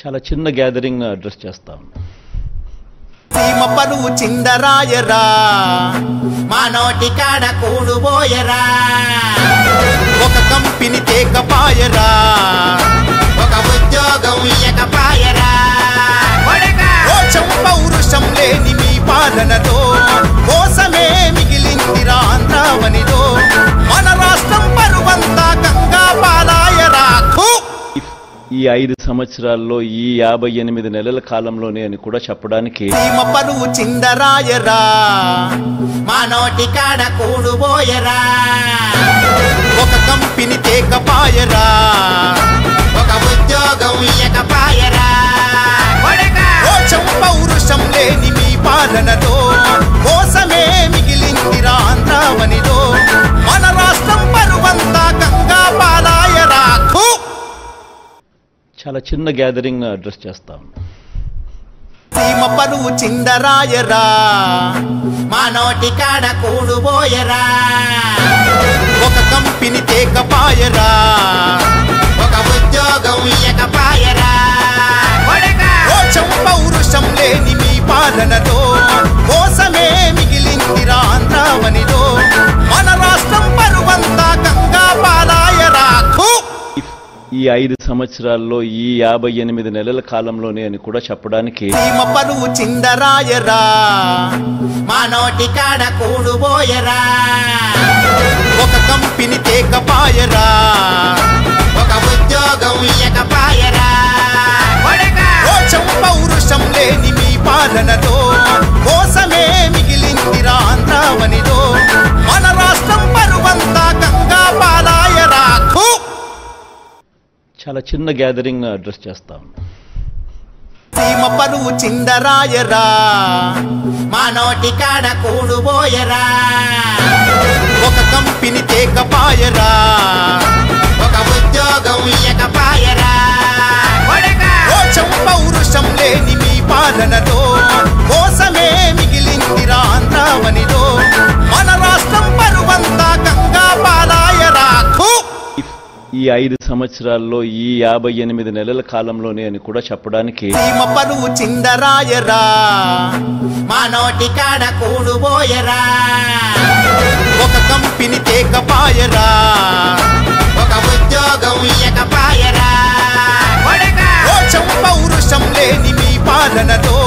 చాలా చిన్న gathering address చేస్తాం. సీమ పరువు చిందరాయరా, మా నోటి కాడ కూడుబోయరా, ఒక కంపెనీ తేకపాయరా, ఒక ఉద్యోగం ఇయ్యకపాయరా, పౌరుషం లేని మీ పాలనలో కోసమే మిగిలిందిరా ఆంధ్రావనిలో, మన రాష్ట్రం పరువంతా గంగా పాలాయరా. ఈ 5 సంవత్సరాల్లో ఈ 58 నెలల కాలంలోనే అని కూడా చెప్పడానికి సీమ పరువు చిందరాయరా, మా నోటి కాడ కూడుబోయరా, ఒక కంపెనీ తేకపాయరా, ఒక ఉద్యోగం ఇయ్యకపాయరా, పౌరుషం లేని మీ పాలనలో కోసమే మిగిలిందిరా ఆంధ్రావనిలో, మన రాష్ట్రం పరువంతా గంగా పాలాయరా. చాలా చిన్న గ్యాదరింగ్ అడ్రస్ చేస్తాం. సీమ పరువు చిందరాయరా, మా నోటి కాడ కూడుబోయరా, ఒక కంపెనీ తేకపాయరా, ఒక ఉద్యోగం ఇయ్యకపాయరా, పౌరుషం లేని మీ పాలనలో కోసమే మిగిలిందిరా ఆంధ్రావనిలో, మన రాష్ట్రం పరువంతా గంగా పాలాయరా. ఈ 5 సంవత్సరాల్లో ఈ 58 నెలల కాలంలోనే అని కూడా చెప్పడానికి సీమ పరువు చిందరాయరా, మా నోటి కాడ కూడుబోయరా, ఒక కంపెనీ తేకపాయరా, ఒక ఉద్యోగం ఇయ్యకపాయరా, పౌరుషం లేని మీ పాలనలో కోసమే మిగిలిందిరా ఆంధ్రావనిలో, మన రాష్ట్రం పరువంతా గంగా పాలాయరా. చాలా చిన్న గ్యాదరింగ్ అడ్రస్ చేస్తాం. సీమ పరువు చిందరాయరా, మా నోటి కాడ కూడుబోయరా, ఒక కంపెనీ తేకపాయరా, ఒక ఉద్యోగం ఇయ్యకపాయరా, పౌరుషం లేని మీ పాలనలో కోసమే మిగిలిందిరా ఆంధ్రావనిలో, మన రాష్ట్రం పరువంతా గంగా పాలాయరా. ఈ 5 సంవత్సరాల్లో ఈ 58 నెలల కాలంలోనే అని కూడా చెప్పడానికి సీమ పరువు చిందరాయరా, మా నోటి కాడ కూడుబోయరా, ఒక కంపెనీ తేకపాయరా, ఒక ఉద్యోగం ఇయ్యకపాయరా, పౌరుషం లేని మీ పాలనలో